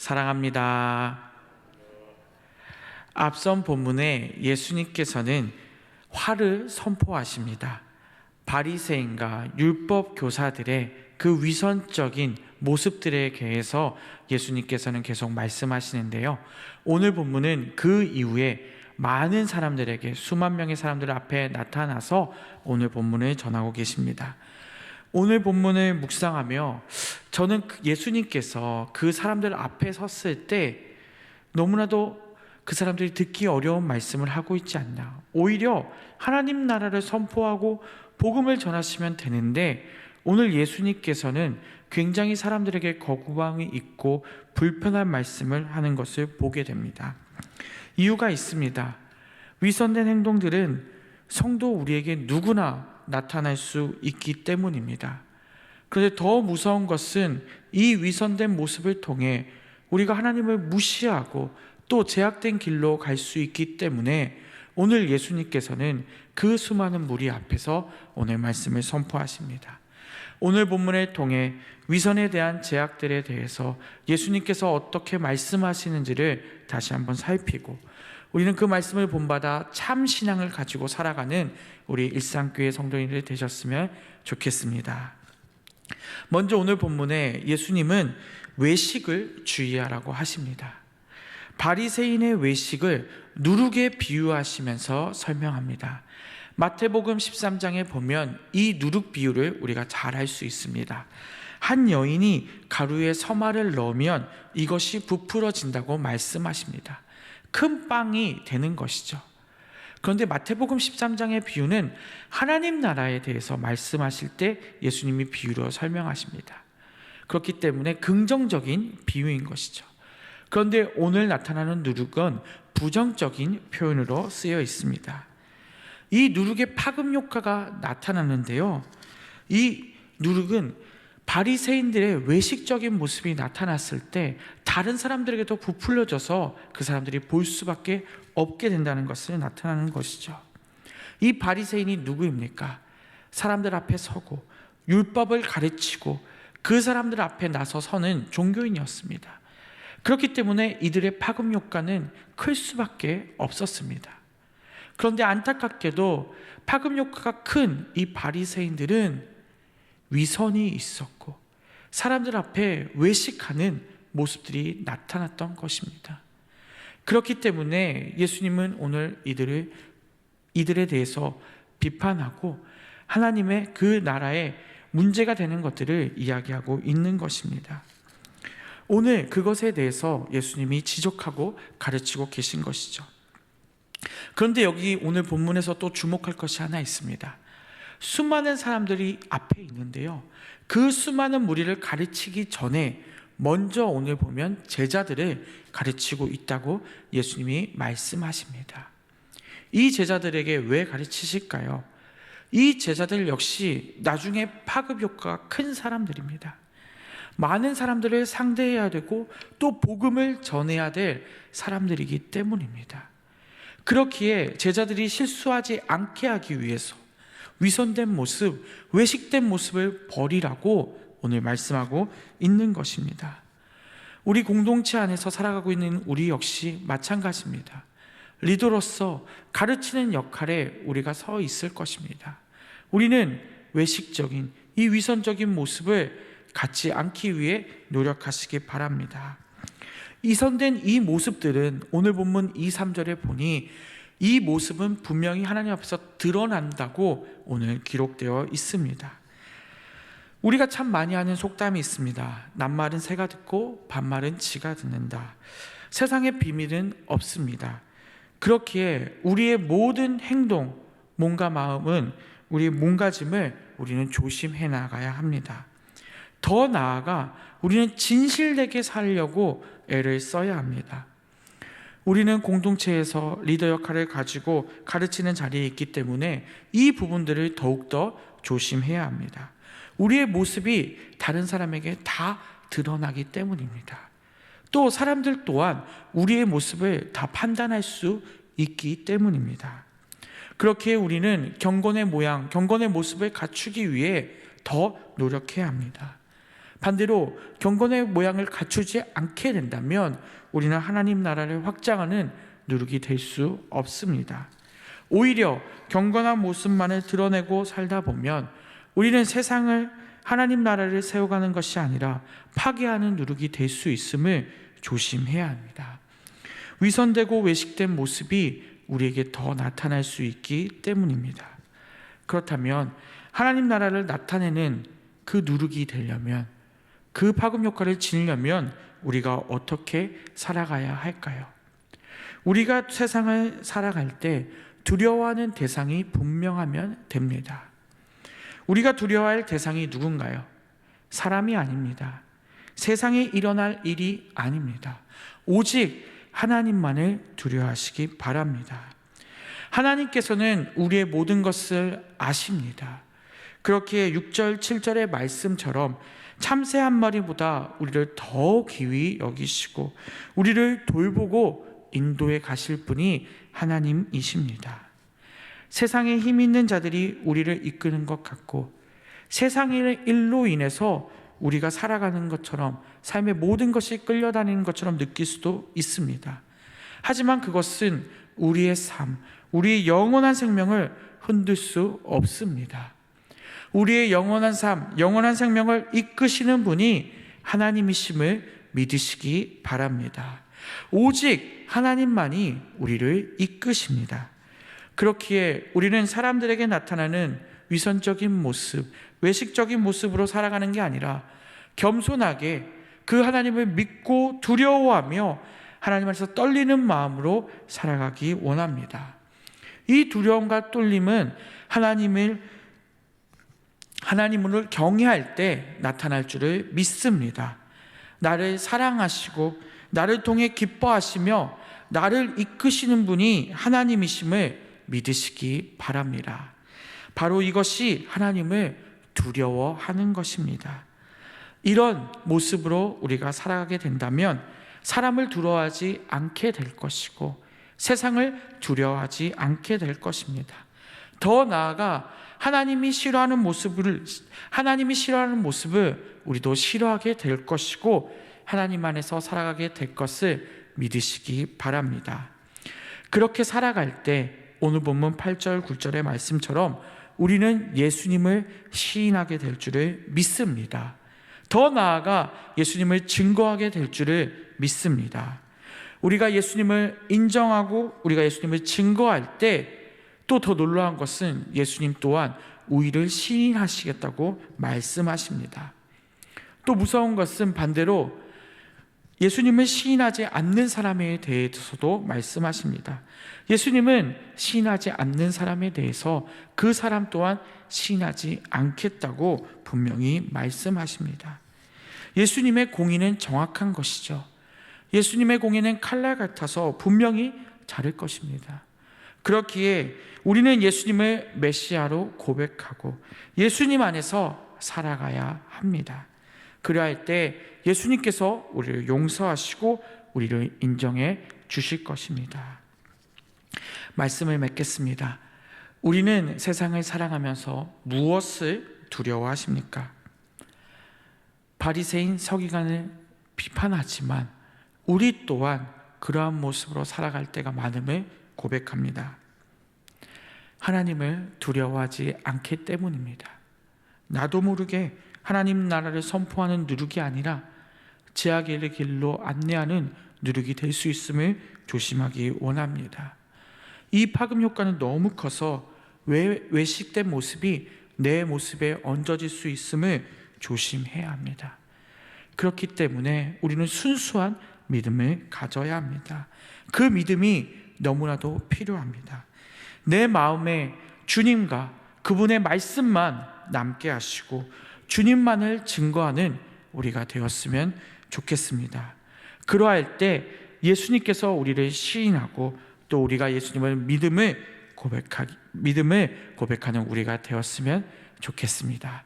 사랑합니다. 앞선 본문에 예수님께서는 화를 선포하십니다. 바리새인과 율법 교사들의 그 위선적인 모습들에 대해서 예수님께서는 계속 말씀하시는데요. 오늘 본문은 그 이후에 많은 사람들에게, 수만 명의 사람들 앞에 나타나서 오늘 본문을 전하고 계십니다. 오늘 본문을 묵상하며 저는 예수님께서 그 사람들 앞에 섰을 때 너무나도 그 사람들이 듣기 어려운 말씀을 하고 있지 않나, 오히려 하나님 나라를 선포하고 복음을 전하시면 되는데 오늘 예수님께서는 굉장히 사람들에게 거부감이 있고 불편한 말씀을 하는 것을 보게 됩니다. 이유가 있습니다. 위선된 행동들은 성도 우리에게 누구나 나타날 수 있기 때문입니다. 그런데 더 무서운 것은 이 위선된 모습을 통해 우리가 하나님을 무시하고 또 제약된 길로 갈 수 있기 때문에 오늘 예수님께서는 그 수많은 무리 앞에서 오늘 말씀을 선포하십니다. 오늘 본문을 통해 위선에 대한 제약들에 대해서 예수님께서 어떻게 말씀하시는지를 다시 한번 살피고 우리는 그 말씀을 본받아 참 신앙을 가지고 살아가는 우리 일상교회 성도님들이 되셨으면 좋겠습니다. 먼저 오늘 본문에 예수님은 외식을 주의하라고 하십니다. 바리새인의 외식을 누룩에 비유하시면서 설명합니다. 마태복음 13장에 보면 이 누룩 비유를 우리가 잘 알 수 있습니다. 한 여인이 가루에 서말을 넣으면 이것이 부풀어진다고 말씀하십니다. 큰 빵이 되는 것이죠. 그런데 마태복음 13장의 비유는 하나님 나라에 대해서 말씀하실 때 예수님이 비유로 설명하십니다. 그렇기 때문에 긍정적인 비유인 것이죠. 그런데 오늘 나타나는 누룩은 부정적인 표현으로 쓰여 있습니다. 이 누룩의 파급 효과가 나타나는데요, 이 누룩은 바리새인들의 외식적인 모습이 나타났을 때 다른 사람들에게도 부풀려져서 그 사람들이 볼 수밖에 없게 된다는 것을 나타나는 것이죠. 이 바리새인이 누구입니까? 사람들 앞에 서고 율법을 가르치고 그 사람들 앞에 나서 서는 종교인이었습니다. 그렇기 때문에 이들의 파급 효과는 클 수밖에 없었습니다. 그런데 안타깝게도 파급 효과가 큰 이 바리새인들은 위선이 있었고 사람들 앞에 외식하는 모습들이 나타났던 것입니다. 그렇기 때문에 예수님은 오늘 이들에 대해서 비판하고 하나님의 그 나라에 문제가 되는 것들을 이야기하고 있는 것입니다. 오늘 그것에 대해서 예수님이 지적하고 가르치고 계신 것이죠. 그런데 여기 오늘 본문에서 또 주목할 것이 하나 있습니다. 수많은 사람들이 앞에 있는데요, 그 수많은 무리를 가르치기 전에 먼저 오늘 보면 제자들을 가르치고 있다고 예수님이 말씀하십니다. 이 제자들에게 왜 가르치실까요? 이 제자들 역시 나중에 파급 효과가 큰 사람들입니다. 많은 사람들을 상대해야 되고 또 복음을 전해야 될 사람들이기 때문입니다. 그렇기에 제자들이 실수하지 않게 하기 위해서 위선된 모습, 외식된 모습을 버리라고 오늘 말씀하고 있는 것입니다. 우리 공동체 안에서 살아가고 있는 우리 역시 마찬가지입니다. 리더로서 가르치는 역할에 우리가 서 있을 것입니다. 우리는 외식적인 이 위선적인 모습을 갖지 않기 위해 노력하시기 바랍니다. 이선된 이 모습들은 오늘 본문 2, 3절에 보니 이 모습은 분명히 하나님 앞에서 드러난다고 오늘 기록되어 있습니다. 우리가 참 많이 하는 속담이 있습니다. 낱말은 새가 듣고 반말은 쥐가 듣는다. 세상에 비밀은 없습니다. 그렇기에 우리의 모든 행동, 몸과 마음은, 우리의 몸가짐을 우리는 조심해 나가야 합니다. 더 나아가 우리는 진실되게 살려고 애를 써야 합니다. 우리는 공동체에서 리더 역할을 가지고 가르치는 자리에 있기 때문에 이 부분들을 더욱더 조심해야 합니다. 우리의 모습이 다른 사람에게 다 드러나기 때문입니다. 또 사람들 또한 우리의 모습을 다 판단할 수 있기 때문입니다. 그렇게 우리는 경건의 모양, 경건의 모습을 갖추기 위해 더 노력해야 합니다. 반대로 경건의 모양을 갖추지 않게 된다면 우리는 하나님 나라를 확장하는 누룩이 될 수 없습니다. 오히려 경건한 모습만을 드러내고 살다 보면 우리는 세상을, 하나님 나라를 세워가는 것이 아니라 파괴하는 누룩이 될 수 있음을 조심해야 합니다. 위선되고 외식된 모습이 우리에게 더 나타날 수 있기 때문입니다. 그렇다면 하나님 나라를 나타내는 그 누룩이 되려면, 그 파급 효과를 지니려면 우리가 어떻게 살아가야 할까요? 우리가 세상을 살아갈 때 두려워하는 대상이 분명하면 됩니다. 우리가 두려워할 대상이 누군가요? 사람이 아닙니다. 세상에 일어날 일이 아닙니다. 오직 하나님만을 두려워하시기 바랍니다. 하나님께서는 우리의 모든 것을 아십니다. 그렇기에 6절, 7절의 말씀처럼 참새 한 마리보다 우리를 더 귀히 여기시고 우리를 돌보고 인도해 가실 분이 하나님이십니다. 세상에 힘 있는 자들이 우리를 이끄는 것 같고 세상의 일로 인해서 우리가 살아가는 것처럼, 삶의 모든 것이 끌려다니는 것처럼 느낄 수도 있습니다. 하지만 그것은 우리의 삶, 우리의 영원한 생명을 흔들 수 없습니다. 우리의 영원한 삶, 영원한 생명을 이끄시는 분이 하나님이심을 믿으시기 바랍니다. 오직 하나님만이 우리를 이끄십니다. 그렇기에 우리는 사람들에게 나타나는 위선적인 모습, 외식적인 모습으로 살아가는 게 아니라 겸손하게 그 하나님을 믿고 두려워하며 하나님 안에서 떨리는 마음으로 살아가기 원합니다. 이 두려움과 떨림은 하나님을 경외할 때 나타날 줄을 믿습니다. 나를 사랑하시고 나를 통해 기뻐하시며 나를 이끄시는 분이 하나님이심을 믿으시기 바랍니다. 바로 이것이 하나님을 두려워하는 것입니다. 이런 모습으로 우리가 살아가게 된다면 사람을 두려워하지 않게 될 것이고 세상을 두려워하지 않게 될 것입니다. 더 나아가 하나님이 싫어하는 모습을 우리도 싫어하게 될 것이고 하나님 안에서 살아가게 될 것을 믿으시기 바랍니다. 그렇게 살아갈 때 오늘 본문 8절 9절의 말씀처럼 우리는 예수님을 시인하게 될 줄을 믿습니다. 더 나아가 예수님을 증거하게 될 줄을 믿습니다. 우리가 예수님을 인정하고 우리가 예수님을 증거할 때 또 더 놀라운 것은 예수님 또한 우리를 시인하시겠다고 말씀하십니다. 또 무서운 것은 반대로 예수님을 시인하지 않는 사람에 대해서도 말씀하십니다. 예수님은 시인하지 않는 사람에 대해서 그 사람 또한 시인하지 않겠다고 분명히 말씀하십니다. 예수님의 공의는 정확한 것이죠. 예수님의 공의는 칼날 같아서 분명히 자를 것입니다. 그렇기에 우리는 예수님을 메시아로 고백하고 예수님 안에서 살아가야 합니다. 그러할 때 예수님께서 우리를 용서하시고 우리를 인정해 주실 것입니다. 말씀을 맺겠습니다. 우리는 세상을 살아가면서 무엇을 두려워하십니까? 바리새인 서기관을 비판하지만 우리 또한 그러한 모습으로 살아갈 때가 많음을 고백합니다. 하나님을 두려워하지 않기 때문입니다. 나도 모르게 하나님 나라를 선포하는 누룩이 아니라 제약의 길로 안내하는 누룩이 될 수 있음을 조심하기 원합니다. 이 파급 효과는 너무 커서 외식된 모습이 내 모습에 얹어질 수 있음을 조심해야 합니다. 그렇기 때문에 우리는 순수한 믿음을 가져야 합니다. 그 믿음이 너무나도 필요합니다. 내 마음에 주님과 그분의 말씀만 남게 하시고 주님만을 증거하는 우리가 되었으면 좋겠습니다. 그러할 때 예수님께서 우리를 시인하고 또 우리가 예수님을 믿음을 고백하는 우리가 되었으면 좋겠습니다.